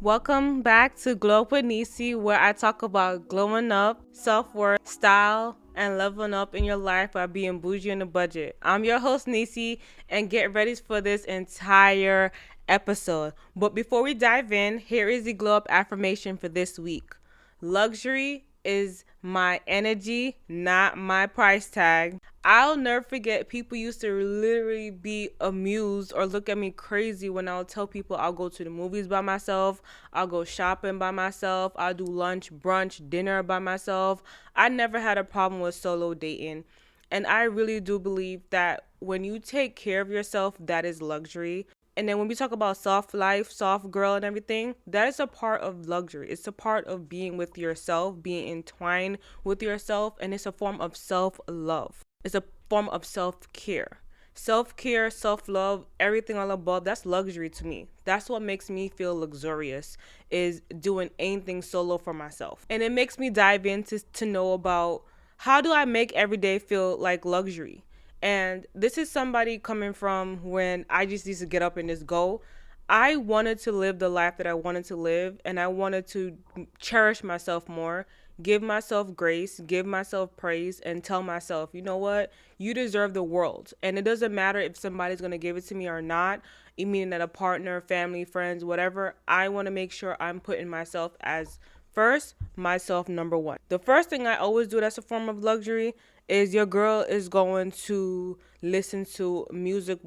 Welcome back to Glow Up With Niecey, where I talk about glowing up, self-worth, style, and leveling up in your life by being bougie on a budget. I'm your host, Niecey, and get ready for this entire episode. But before we dive in, here is the Glow Up affirmation for this week. Luxury is my energy, not my price tag. I'll never forget people used to literally be amused or look at me crazy when I'll tell people I'll go to the movies by myself, I'll go shopping by myself, I'll do lunch, brunch, dinner by myself. I never had a problem with solo dating. And I really do believe that when you take care of yourself, that is luxury. And then when we talk about soft life, soft girl, and everything, that is a part of luxury. It's a part of being with yourself, being entwined with yourself, and it's a form of self love. It's a form of self care. Self care, self love, everything all above, that's luxury to me. That's what makes me feel luxurious, is doing anything solo for myself. And it makes me dive into to know about how do I make every day feel like luxury. And this is somebody coming from when I just used to get up and just go. I wanted to live the life that I wanted to live, and I wanted to cherish myself more, give myself grace, give myself praise, and tell myself, you know what? You deserve the world. And it doesn't matter if somebody's going to give it to me or not, meaning that a partner, family, friends, whatever. I want to make sure I'm putting myself as first, myself number one. The first thing I always do that's a form of luxury is your girl is going to listen to music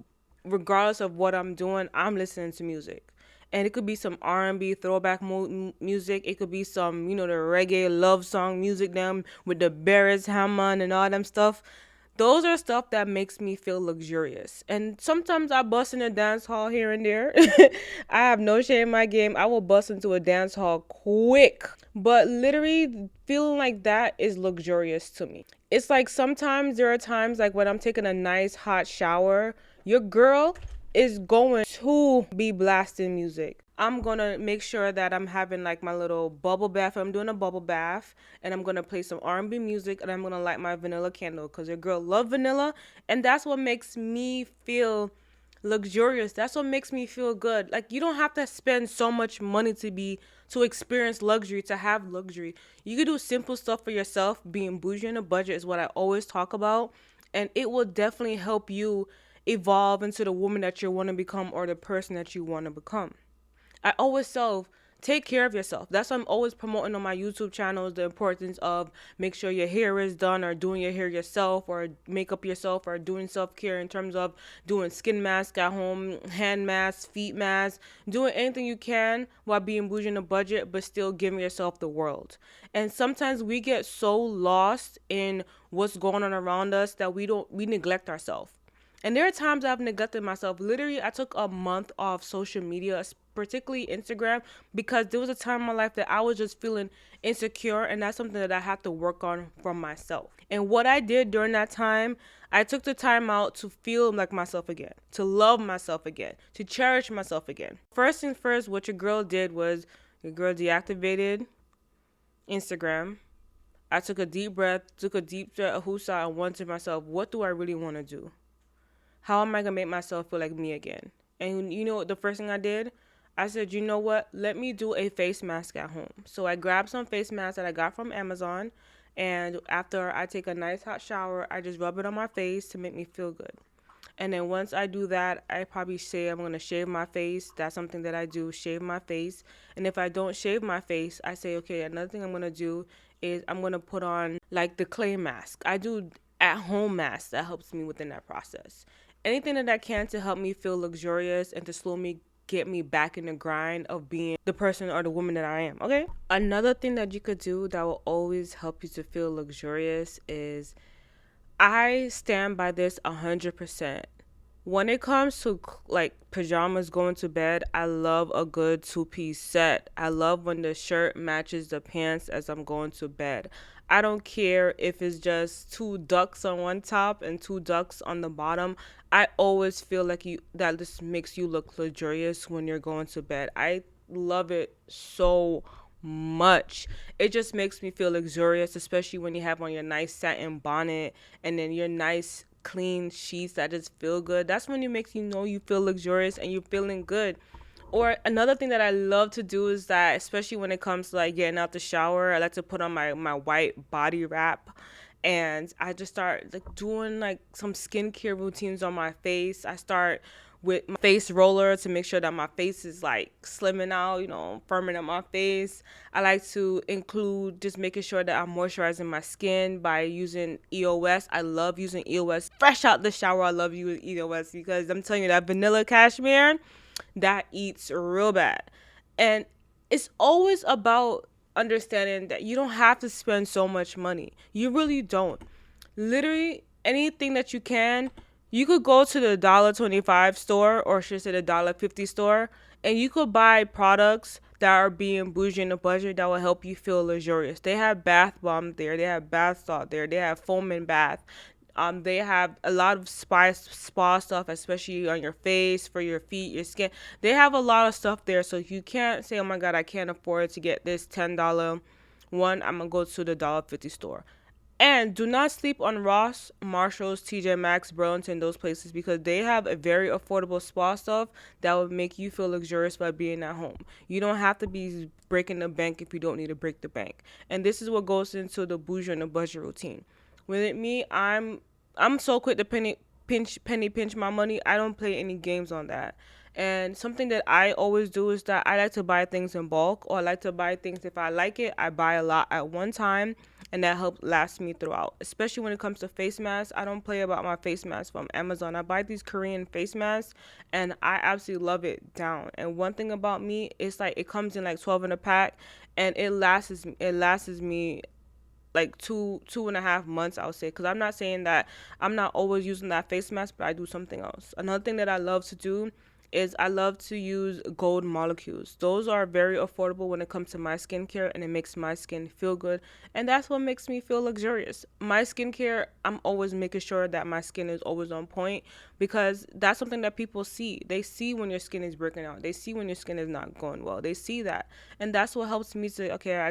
regardless of what I'm doing. I'm listening to music. And it could be some R&B throwback music. It could be some, the reggae love song music them with the Barris Hammond and all them stuff. Those are stuff that makes me feel luxurious. And sometimes I bust in a dance hall here and there. I have no shame in my game. I will bust into a dance hall quick. But literally feeling like that is luxurious to me. It's like sometimes there are times like when I'm taking a nice hot shower, your girl is going to be blasting music. I'm gonna make sure that I'm having like my little bubble bath. I'm doing a bubble bath, and I'm gonna play some R&B music, and I'm gonna light my vanilla candle because your girl love vanilla, and that's what makes me feel luxurious. That's what makes me feel good. Like you don't have to spend so much money to experience luxury, to have luxury. You can do simple stuff for yourself. Being bougie on a budget is what I always talk about, and it will definitely help you evolve into the woman that you want to become or the person that you want to become. I always take care of yourself. That's why I'm always promoting on my YouTube channels the importance of make sure your hair is done or doing your hair yourself or makeup yourself or doing self-care in terms of doing skin mask at home, hand masks, feet masks, doing anything you can while being bougie on a budget but still giving yourself the world. And sometimes we get so lost in what's going on around us that we neglect ourselves. And there are times I've neglected myself. Literally, I took a month off social media, particularly Instagram, because there was a time in my life that I was just feeling insecure, and that's something that I had to work on for myself. And what I did during that time, I took the time out to feel like myself again, to love myself again, to cherish myself again. First things first, what your girl did was your girl deactivated Instagram. I took a deep breath, took a deep husa, and wondered to myself, what do I really want to do? How am I going to make myself feel like me again? And you know what the first thing I did? I said, you know what? Let me do a face mask at home. So I grabbed some face masks that I got from Amazon. And after I take a nice hot shower, I just rub it on my face to make me feel good. And then once I do that, I probably say I'm going to shave my face. That's something that I do, shave my face. And if I don't shave my face, I say, okay, another thing I'm going to do is I'm going to put on like the clay mask. I do at home masks that helps me within that process. Anything that I can to help me feel luxurious and to get me back in the grind of being the person or the woman that I am, okay? Another thing that you could do that will always help you to feel luxurious is I stand by this 100%. When it comes to like pajamas going to bed, I love a good two-piece set. I love when the shirt matches the pants as I'm going to bed. I don't care if it's just two ducks on one top and two ducks on the bottom. I always feel like that this makes you look luxurious when you're going to bed. I love it so much. It just makes me feel luxurious, especially when you have on your nice satin bonnet and then your nice clean sheets that just feel good. That's when it makes you know you feel luxurious and you're feeling good. Or another thing that I love to do is that, especially when it comes to like getting out the shower, I like to put on my white body wrap, and I just start like doing like some skincare routines on my face. I start with my face roller to make sure that my face is like slimming out, firming up my face. I like to include just making sure that I'm moisturizing my skin by using EOS. I love using EOS. Fresh out the shower, I love using EOS because I'm telling you that vanilla cashmere that eats real bad. And it's always about understanding that you don't have to spend so much money. You really don't. Literally anything that you can, you could go to the $1.25 store, or should I say the $1.50 store, and you could buy products that are being bougie in the budget that will help you feel luxurious. They have bath bomb there, they have bath salt there, they have foam and bath. They have a lot of spa stuff, especially on your face, for your feet, your skin. They have a lot of stuff there, so you can't say, "Oh my God, I can't afford to get this $10 one. I'm gonna go to the $1.50 store." And do not sleep on Ross, Marshalls, TJ Maxx, Burlington, those places, because they have a very affordable spa stuff that will make you feel luxurious by being at home. You don't have to be breaking the bank if you don't need to break the bank. And this is what goes into the bougie and the budget routine. With me, I'm so quick to penny pinch my money. I don't play any games on that. And something that I always do is that I like to buy things in bulk, or I like to buy things, if I like it, I buy a lot at one time, and that helps last me throughout. Especially when it comes to face masks, I don't play about my face masks from Amazon. I buy these Korean face masks, and I absolutely love it down. And one thing about me, it's like it comes in like 12 in a pack, and it lasts me like 2.5 months, I would say, because I'm not saying that I'm not always using that face mask, but I do something else. Another thing that I love to do is I love to use gold molecules. Those are very affordable when it comes to my skincare, and it makes my skin feel good, and that's what makes me feel luxurious. My skincare, I'm always making sure that my skin is always on point, because that's something that people see. They see when your skin is breaking out, they see when your skin is not going well, they see that, and that's what helps me say, okay,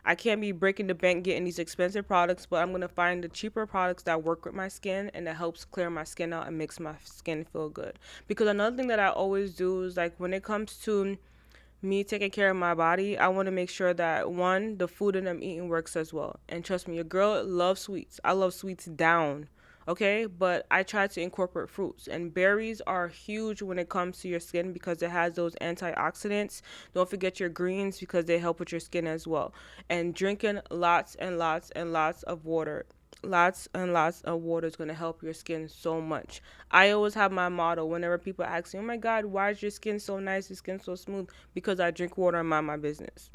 I can't be breaking the bank getting these expensive products, but I'm going to find the cheaper products that work with my skin and that helps clear my skin out and makes my skin feel good. Because another thing that I always do is, like, when it comes to me taking care of my body, I want to make sure that, one, the food that I'm eating works as well. And trust me, your girl loves sweets. I love sweets down. Okay, but I try to incorporate fruits, and berries are huge when it comes to your skin because it has those antioxidants. Don't forget your greens because they help with your skin as well. And drinking lots and lots and lots of water. Lots and lots of water is going to help your skin so much. I always have my motto whenever people ask me, "Oh my God, why is your skin so nice? Your skin so smooth?" Because I drink water and mind my business.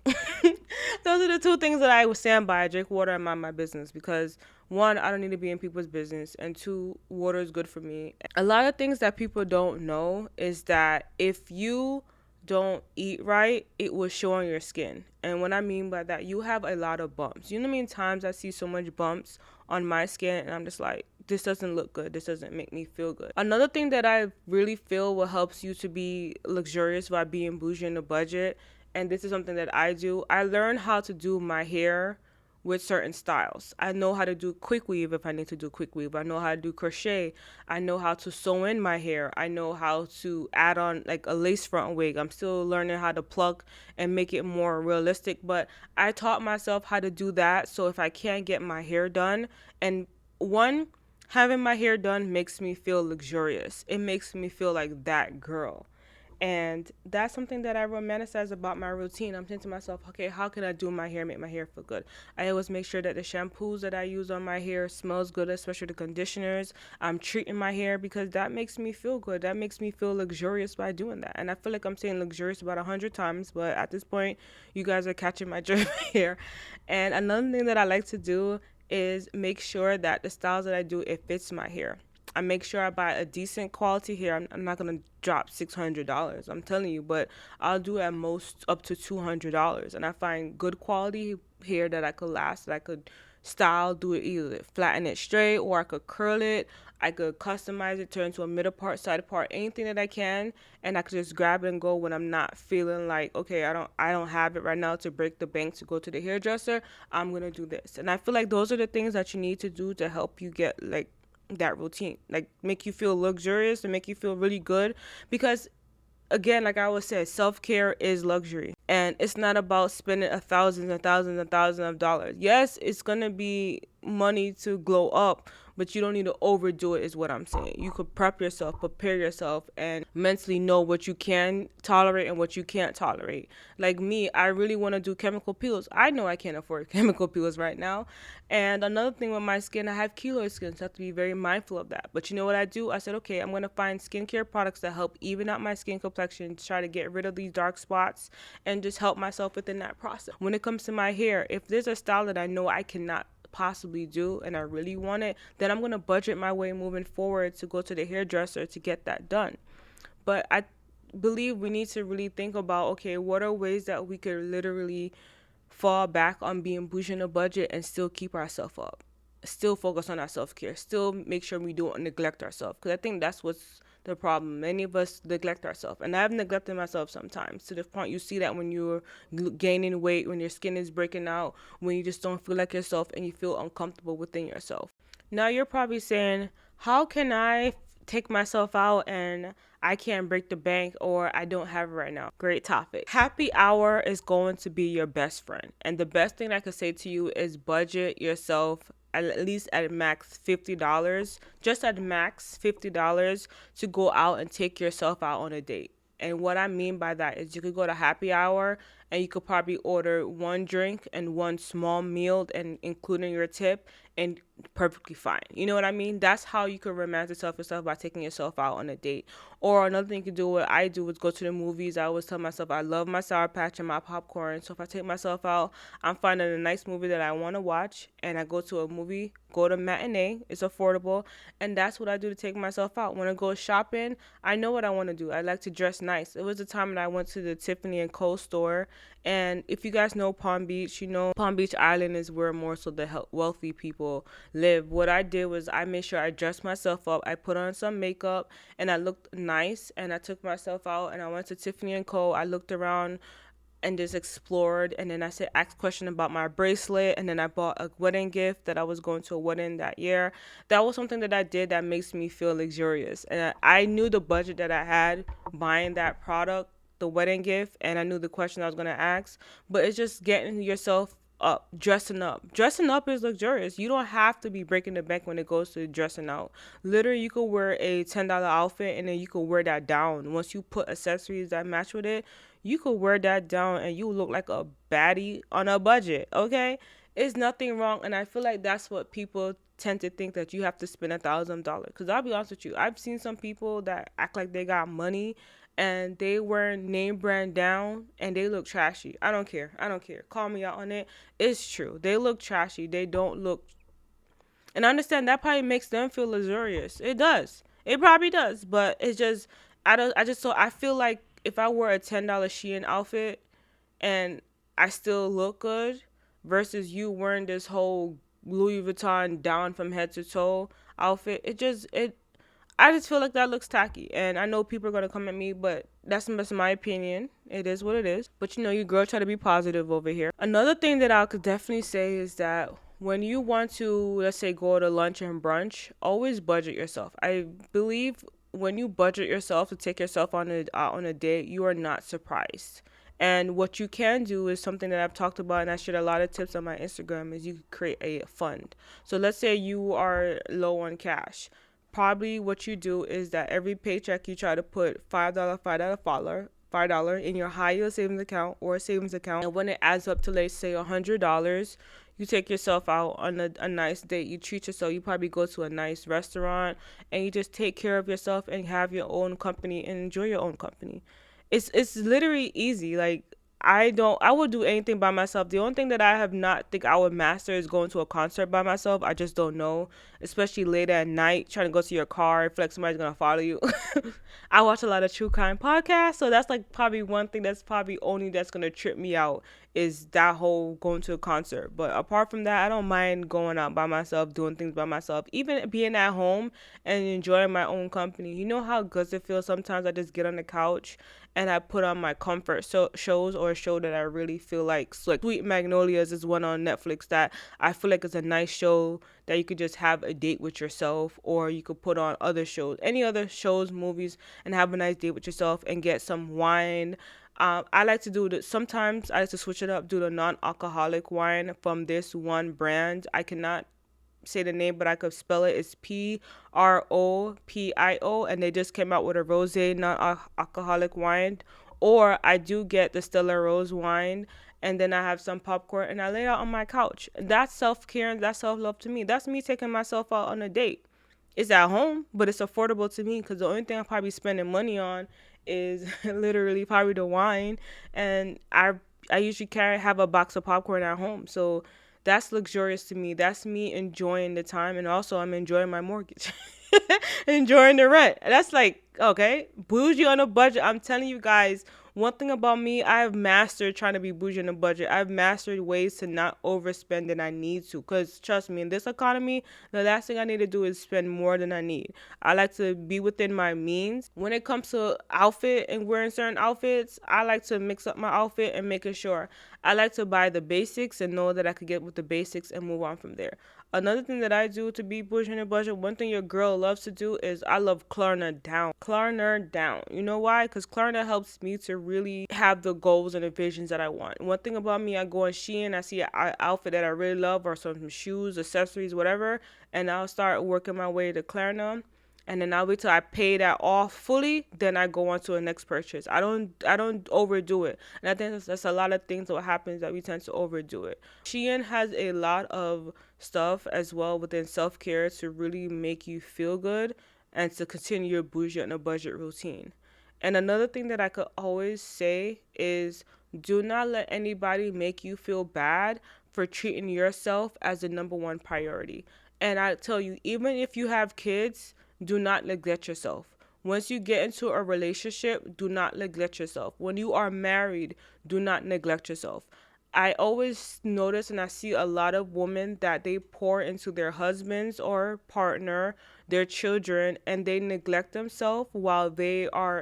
Those are the two things that I would stand by. I drink water and mind my business because, one, I don't need to be in people's business, and two, water is good for me. A lot of things that people don't know is that if you don't eat right, it will show on your skin. And what I mean by that, you have a lot of bumps. You know how many times I see so much bumps on my skin, and I'm just like, this doesn't look good. This doesn't make me feel good. Another thing that I really feel will helps you to be luxurious by being bougie in the budget, and this is something that I do. I learned how to do my hair with certain styles. I know how to do quick weave if I need to do quick weave. I know how to do crochet. I know how to sew in my hair. I know how to add on like a lace front wig. I'm still learning how to pluck and make it more realistic, but I taught myself how to do that. So if I can't get my hair done, and one, having my hair done makes me feel luxurious. It makes me feel like that girl. And that's something that I romanticize about my routine. I'm saying to myself, okay, how can I do my hair, make my hair feel good? I always make sure that the shampoos that I use on my hair smells good, especially the conditioners. I'm treating my hair because that makes me feel good. That makes me feel luxurious by doing that. And I feel like I'm saying luxurious about 100 times, but at this point, you guys are catching my drift here. And another thing that I like to do is make sure that the styles that I do, it fits my hair. I make sure I buy a decent quality hair. I'm not gonna drop $600. I'm telling you, but I'll do at most up to $200. And I find good quality hair that I could last, that I could style, do it either flatten it straight, or I could curl it. I could customize it, turn into a middle part, side part, anything that I can, and I could just grab it and go when I'm not feeling like, okay, I don't have it right now to break the bank to go to the hairdresser. I'm gonna do this. And I feel like those are the things that you need to do to help you get like that routine, like make you feel luxurious and make you feel really good, because again, like I always said, self-care is luxury, and it's not about spending thousands and thousands and thousands of dollars. Yes, it's gonna be money to glow up, but you don't need to overdo it, is what I'm saying. You could prep yourself, prepare yourself, and mentally know what you can tolerate and what you can't tolerate. Like me, I really want to do chemical peels. I know I can't afford chemical peels right now. And another thing with my skin, I have keloid skin, so I have to be very mindful of that. But you know what I do? I said, okay, I'm going to find skincare products that help even out my skin complexion, to try to get rid of these dark spots and just help myself within that process. When it comes to my hair, if there's a style that I know I cannot possibly do and I really want it, then I'm going to budget my way moving forward to go to the hairdresser to get that done. But I believe we need to really think about, okay, what are ways that we could literally fall back on being bougie on a budget and still keep ourselves up, still focus on our self-care, still make sure we don't neglect ourselves, because I think that's what's the problem. Many of us neglect ourselves, and I've neglected myself sometimes, to the point you see that when you're gaining weight, when your skin is breaking out, when you just don't feel like yourself and you feel uncomfortable within yourself. Now you're probably saying, how can I take myself out and I can't break the bank, or I don't have it right now? Great topic. Happy hour is going to be your best friend. And the best thing I could say to you is budget yourself at least at max $50, just at max $50, to go out and take yourself out on a date. And what I mean by that is you could go to happy hour and you could probably order one drink and one small meal and including your tip, and perfectly fine. You know what I mean? That's how you can romanticize yourself, by taking yourself out on a date. Or another thing you can do, what I do, is go to the movies. I always tell myself I love my Sour Patch and my popcorn. So if I take myself out, I'm finding a nice movie that I want to watch, and I go to a movie, go to matinee. It's affordable, and that's what I do to take myself out. When I go shopping, I know what I want to do. I like to dress nice. It was a time that I went to the Tiffany and Co. store, and if you guys know Palm Beach, you know Palm Beach Island is where more so the wealthy people live. What I did was I made sure I dressed myself up. I put on some makeup and I looked nice, and I took myself out and I went to Tiffany and Co. I looked around and just explored, and then I said asked question about my bracelet, and then I bought a wedding gift that I was going to a wedding that year. That was something that I did that makes me feel luxurious, and I knew the budget that I had buying that product, the wedding gift, and I knew the question I was going to ask. But it's just getting yourself up, dressing up. Dressing up is luxurious. You don't have to be breaking the bank when it goes to dressing out. Literally, you could wear a $10 outfit and then you could wear that down. Once you put accessories that match with it, you could wear that down and you look like a baddie on a budget, okay? It's nothing wrong, and I feel like that's what people tend to think, that you have to spend $1,000. Because I'll be honest with you, I've seen some people that act like they got money and they wear name brand down and they look trashy. I don't care. I don't care. Call me out on it. It's true. They look trashy. They don't look. And I understand that probably makes them feel luxurious. It does. It probably does. But it's just, I don't. I just so I feel like if I wore a $10 Shein outfit and I still look good, versus you wearing this whole Louis Vuitton down from head to toe outfit, I just feel like that looks tacky. And I know people are going to come at me, but that's just my opinion. It is what it is. But you know, your girl try to be positive over here. Another thing that I could definitely say is that when you want to, let's say, go to lunch and brunch, always budget yourself. I believe when you budget yourself to take yourself on a date, you are not surprised. And what you can do is something that I've talked about, and I shared a lot of tips on my Instagram, is you create a fund. So let's say you are low on cash. Probably what you do is that every paycheck you try to put $5 in your high yield savings account or savings account. And when it adds up to, let's say, $100, you take yourself out on a nice date. You treat yourself. You probably go to a nice restaurant and you just take care of yourself and have your own company and enjoy your own company. It's literally easy. Like, I would do anything by myself. The only thing that I have not think I would master is going to a concert by myself. I just don't know, especially late at night, trying to go to your car, feel like somebody's gonna follow you. I watch a lot of true crime podcasts, so that's like probably one thing that's probably only that's gonna trip me out, is that whole going to a concert. But apart from that, I don't mind going out by myself, doing things by myself, even being at home and enjoying my own company. You know how good it feels sometimes. I just get on the couch and I put on my comfort shows, or a show that I really feel like Sweet Magnolias is one on Netflix that I feel like is a nice show that you could just have a date with yourself, or you could put on other shows, any other shows, movies, and have a nice date with yourself and get some wine. I like to do that. Sometimes I like to switch it up, do the non-alcoholic wine from this one brand. I cannot say the name, but I could spell it. It's Propio, and they just came out with a rosé non-alcoholic wine. Or I do get the Stella Rose wine, and then I have some popcorn, and I lay out on my couch. That's self-care, and that's self-love to me. That's me taking myself out on a date. It's at home, but it's affordable to me, because the only thing I'm probably spending money on is literally probably the wine, and I usually have a box of popcorn at home, so that's luxurious to me. That's me enjoying the time, and also I'm enjoying my mortgage, enjoying the rent. That's like, okay, bougie on a budget. I'm telling you guys, one thing about me, I've mastered trying to be bougie on a budget. I've mastered ways to not overspend than I need to. Because trust me, in this economy, the last thing I need to do is spend more than I need. I like to be within my means. When it comes to outfit and wearing certain outfits, I like to mix up my outfit and making sure. I like to buy the basics and know that I could get with the basics and move on from there. Another thing that I do to be bougie on a budget, one thing your girl loves to do is I love Klarna down. Klarna down. You know why? Because Klarna helps me to really have the goals and the visions that I want. One thing about me, I go on Shein, I see an outfit that I really love, or some shoes, accessories, whatever, and I'll start working my way to Klarna. And then I'll wait till I pay that off fully, then I go on to a next purchase. I don't overdo it. And I think that's a lot of things what happens, that we tend to overdo it. Shein has a lot of stuff as well within self-care to really make you feel good and to continue your bougie on a budget routine. And another thing that I could always say is, do not let anybody make you feel bad for treating yourself as the number one priority. And I tell you, even if you have kids, do not neglect yourself. Once you get into a relationship, do not neglect yourself. When you are married, do not neglect yourself. I always notice, and I see a lot of women that they pour into their husbands or partner, their children, and they neglect themselves while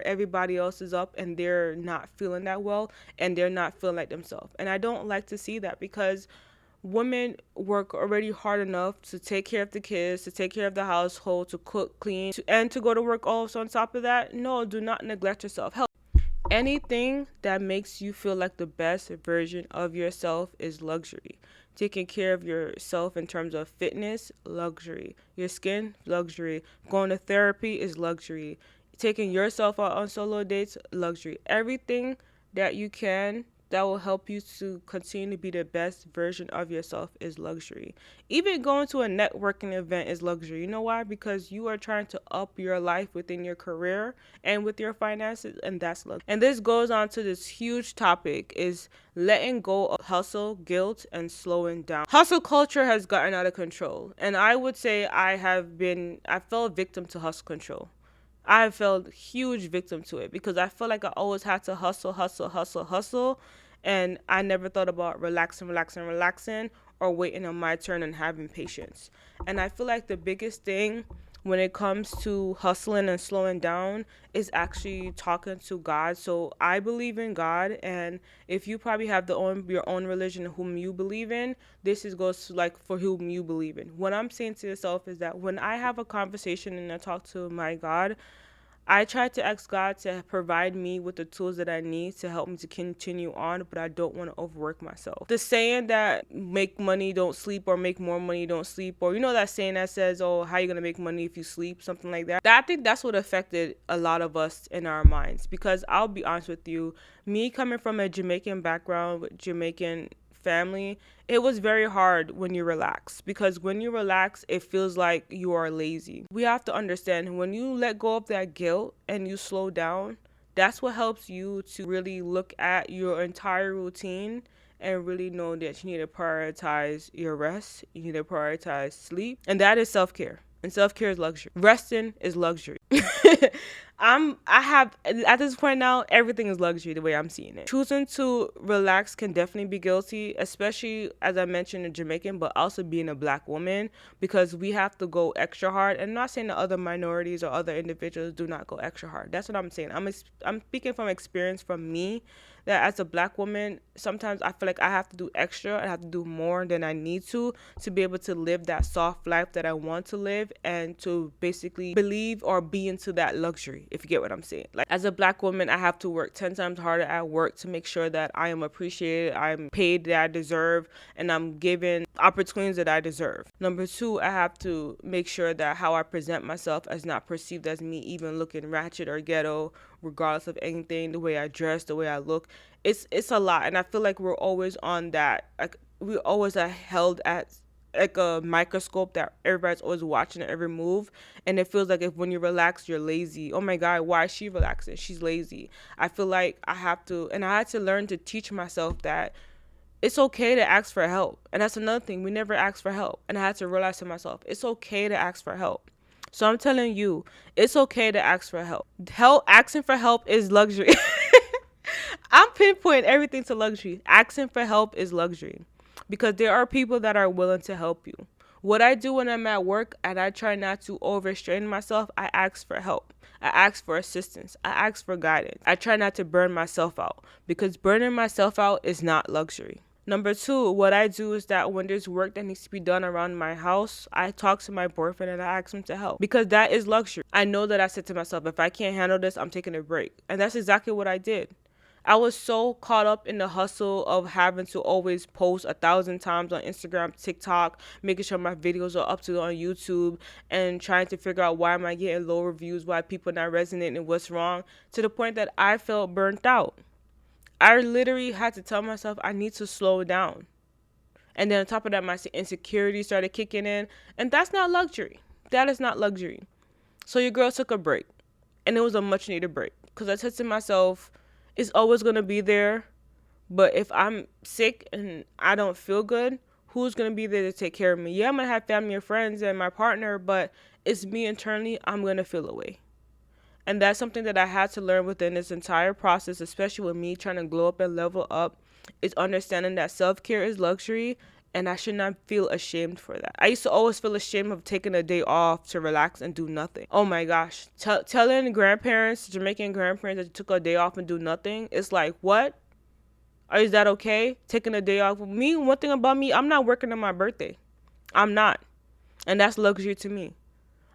everybody else is up and they're not feeling that well and they're not feeling like themselves. And I don't like to see that, because women work already hard enough to take care of the kids, to take care of the household, to cook, clean, and to go to work also on top of that. No, do not neglect yourself. Help. Anything that makes you feel like the best version of yourself is luxury. Taking care of yourself in terms of fitness, luxury. Your skin, luxury. Going to therapy is luxury. Taking yourself out on solo dates, luxury. Everything that you can that will help you to continue to be the best version of yourself is luxury. Even going to a networking event is luxury. You know why? Because you are trying to up your life within your career and with your finances, and that's luxury. And this goes on to this huge topic, is letting go of hustle, guilt, and slowing down. Hustle culture has gotten out of control, and I would say I fell victim to hustle control. I felt huge victim to it, because I felt like I always had to hustle, and I never thought about relaxing, or waiting on my turn and having patience. And I feel like the biggest thing when it comes to hustling and slowing down is actually talking to God. So I believe in God, and if you probably have your own religion whom you believe in, goes to like for whom you believe in. What I'm saying to yourself is that when I have a conversation and I talk to my God, I try to ask God to provide me with the tools that I need to help me to continue on, but I don't want to overwork myself. The saying that make money, don't sleep, or make more money, don't sleep, or that saying that says, oh, how are you going to make money if you sleep, something like that. I think that's what affected a lot of us in our minds, because I'll be honest with you, me coming from a Jamaican background with Jamaican family, it was very hard when you relax, because when you relax, it feels like you are lazy. We have to understand, when you let go of that guilt and you slow down, that's what helps you to really look at your entire routine and really know that you need to prioritize your rest, you need to prioritize sleep, and that is self-care. And self-care is luxury. Resting is luxury. I have at this point now, everything is luxury the way I'm seeing it. Choosing to relax can definitely be guilty, especially as I mentioned in Jamaican, but also being a black woman, because we have to go extra hard. And I'm not saying that other minorities or other individuals do not go extra hard. That's what I'm saying. I'm speaking from experience from me, that as a black woman, sometimes I feel like I have to do extra. I have to do more than I need to be able to live that soft life that I want to live, and to basically believe or be into that luxury, if you get what I'm saying. Like, as a black woman, I have to work 10 times harder at work to make sure that I am appreciated, I'm paid that I deserve, and I'm given opportunities that I deserve. Number two, I have to make sure that how I present myself is not perceived as me even looking ratchet or ghetto, regardless of anything, the way I dress, the way I look. It's a lot, and I feel like we're always on that, like we always are held at like a microscope that everybody's always watching every move, and it feels like if when you relax you're lazy. Oh my god, why is she relaxing? She's lazy. I feel like I have to, and I had to learn to teach myself that it's okay to ask for help. And that's another thing, we never ask for help, and I had to realize to myself it's okay to ask for help. So I'm telling you, it's okay to ask for help. Asking for help is luxury. I'm pinpointing everything to luxury. Asking for help is luxury, because there are people that are willing to help you. What I do when I'm at work, and I try not to overstrain myself, I ask for help. I ask for assistance. I ask for guidance. I try not to burn myself out, because burning myself out is not luxury. Number two, what I do is that when there's work that needs to be done around my house, I talk to my boyfriend and I ask him to help, because that is luxury. I know that I said to myself, if I can't handle this, I'm taking a break. And that's exactly what I did. I was so caught up in the hustle of having to always post 1,000 times on Instagram, TikTok, making sure my videos are up to on YouTube, and trying to figure out why am I getting low reviews, why people not resonating, and what's wrong, to the point that I felt burnt out. I literally had to tell myself I need to slow down. And then on top of that, my insecurity started kicking in, and that's not luxury. That is not luxury. So your girl took a break, and it was a much needed break, because I said to myself, it's always going to be there, but if I'm sick and I don't feel good, who's going to be there to take care of me? Yeah, I'm going to have family and friends and my partner, but it's me internally. I'm going to feel away. And that's something that I had to learn within this entire process, especially with me trying to glow up and level up, is understanding that self-care is luxury, and I should not feel ashamed for that. I used to always feel ashamed of taking a day off to relax and do nothing. Oh my gosh. Telling grandparents, Jamaican grandparents, that you took a day off and do nothing, it's like, what? Is that okay? Taking a day off? Me, one thing about me, I'm not working on my birthday. I'm not. And that's luxury to me.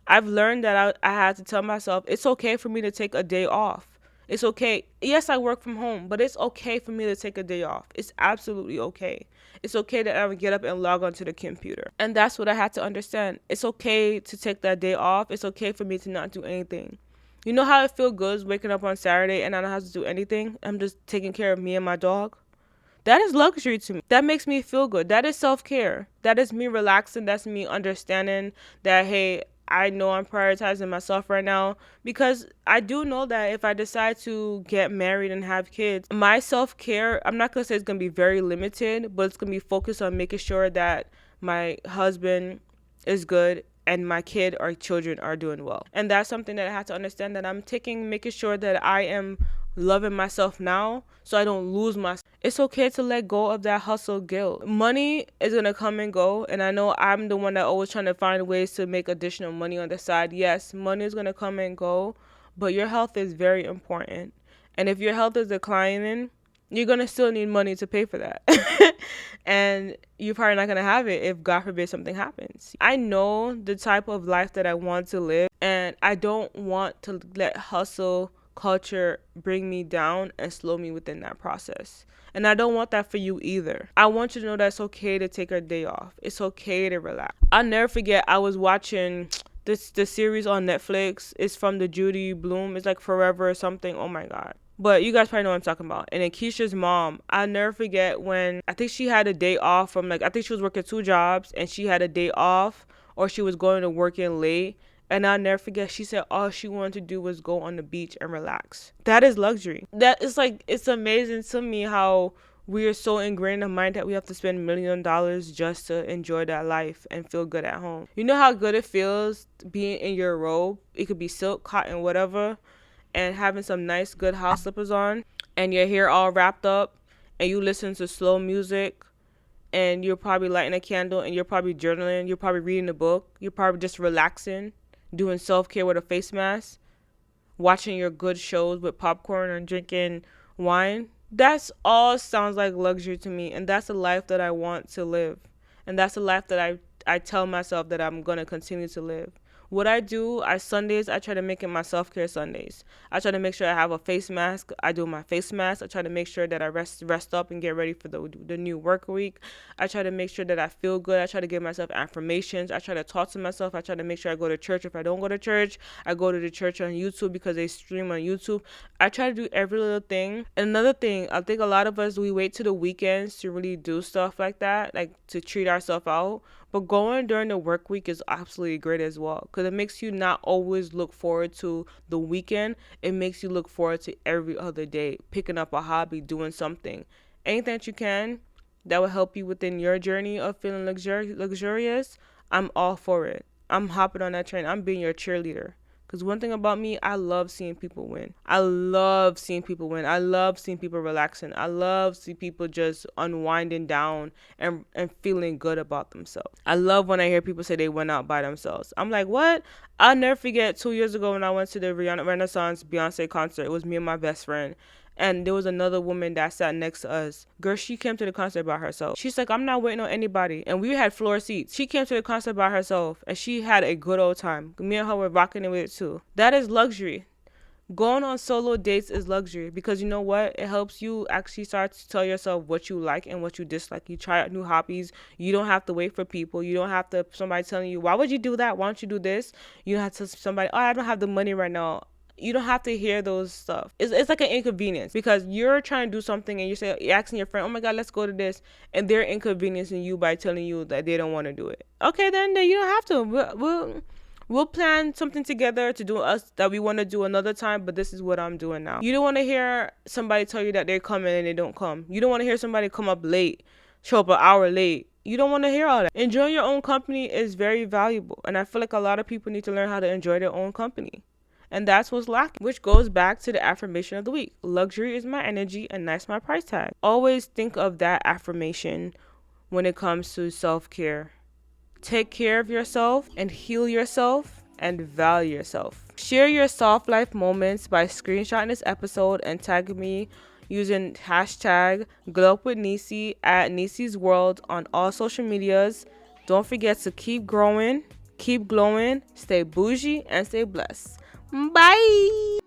I've learned that I had to tell myself, it's okay for me to take a day off. It's okay. Yes, I work from home, but it's okay for me to take a day off. It's absolutely okay. It's okay that I would get up and log onto the computer. And that's what I had to understand. It's okay to take that day off. It's okay for me to not do anything. You know how it feels good waking up on Saturday and I don't have to do anything? I'm just taking care of me and my dog. That is luxury to me. That makes me feel good. That is self-care. That is me relaxing. That's me understanding that, hey, I know I'm prioritizing myself right now, because I do know that if I decide to get married and have kids, my self-care, I'm not going to say it's going to be very limited, but it's going to be focused on making sure that my husband is good and my kid or children are doing well. And that's something that I have to understand, that I'm making sure that I am loving myself now so I don't lose myself. It's okay to let go of that hustle guilt. Money is going to come and go, and I know I'm the one that always trying to find ways to make additional money on the side. Yes, money is going to come and go, but your health is very important. And if your health is declining, you're going to still need money to pay for that. And you're probably not going to have it if, God forbid, something happens. I know the type of life that I want to live, and I don't want to let hustle culture bring me down and slow me within that process. And I don't want that for you either. I want you to know that it's okay to take a day off. It's okay to relax. I'll never forget, I was watching the series on Netflix. It's from the Judy Bloom. It's like Forever or something. Oh my God. But you guys probably know what I'm talking about. And then Keisha's mom, I'll never forget when I think she had a day off from, like, I think she was working 2 jobs and she had a day off, or she was going to work in late. And I'll never forget, she said all she wanted to do was go on the beach and relax. That is luxury. That is like, it's amazing to me how we are so ingrained in the mind that we have to spend $1 million just to enjoy that life and feel good at home. You know how good it feels being in your robe? It could be silk, cotton, whatever. and having some nice good house slippers on and your hair all wrapped up and you listen to slow music and you're probably lighting a candle and you're probably journaling, you're probably reading a book, you're probably just relaxing, doing self-care with a face mask, watching your good shows with popcorn and drinking wine. That's all sounds like luxury to me, and that's the life that I want to live. And that's the life that I tell myself that I'm going to continue to live. What I do, Sundays, I try to make it my self-care Sundays. I try to make sure I have a face mask. I do my face mask. I try to make sure that I rest up and get ready for the new work week. I try to make sure that I feel good. I try to give myself affirmations. I try to talk to myself. I try to make sure I go to church. If I don't go to church, I go to the church on YouTube because they stream on YouTube. I try to do every little thing. And another thing, I think a lot of us, we wait to the weekends to really do stuff like that, like to treat ourselves out. But going during the work week is absolutely great as well because it makes you not always look forward to the weekend. It makes you look forward to every other day, picking up a hobby, doing something. Anything that you can that will help you within your journey of feeling luxurious, I'm all for it. I'm hopping on that train. I'm being your cheerleader. Because one thing about me, I love seeing people win. I love seeing people win. I love seeing people relaxing. I love seeing people just unwinding down and feeling good about themselves. I love when I hear people say they went out by themselves. I'm like, what? I'll never forget 2 years ago when I went to the Renaissance Beyonce concert. It was me and my best friend. And there was another woman that sat next to us. Girl, she came to the concert by herself. She's like, I'm not waiting on anybody. And we had floor seats. She came to the concert by herself. And she had a good old time. Me and her were rocking it with it too. That is luxury. Going on solo dates is luxury because you know what? It helps you actually start to tell yourself what you like and what you dislike. You try out new hobbies. You don't have to wait for people. You don't have to somebody telling you, why would you do that? Why don't you do this? You don't have to somebody, oh, I don't have the money right now. You don't have to hear those stuff. It's like an inconvenience because you're trying to do something and you're asking your friend, oh my God, let's go to this. And they're inconveniencing you by telling you that they don't want to do it. Okay, then you don't have to. We'll plan something together to do us that we want to do another time, but this is what I'm doing now. You don't want to hear somebody tell you that they're coming and they don't come. You don't want to hear somebody come up late, show up an hour late. You don't want to hear all that. Enjoying your own company is very valuable. And I feel like a lot of people need to learn how to enjoy their own company. And that's what's lacking, which goes back to the affirmation of the week. Luxury is my energy and nice my price tag. Always think of that affirmation when it comes to self-care. Take care of yourself and heal yourself and value yourself. Share your soft life moments by screenshotting this episode and tagging me using hashtag Glow Up With Niecey at Niecey's World on all social medias. Don't forget to keep growing, keep glowing, stay bougie, and stay blessed. Bye.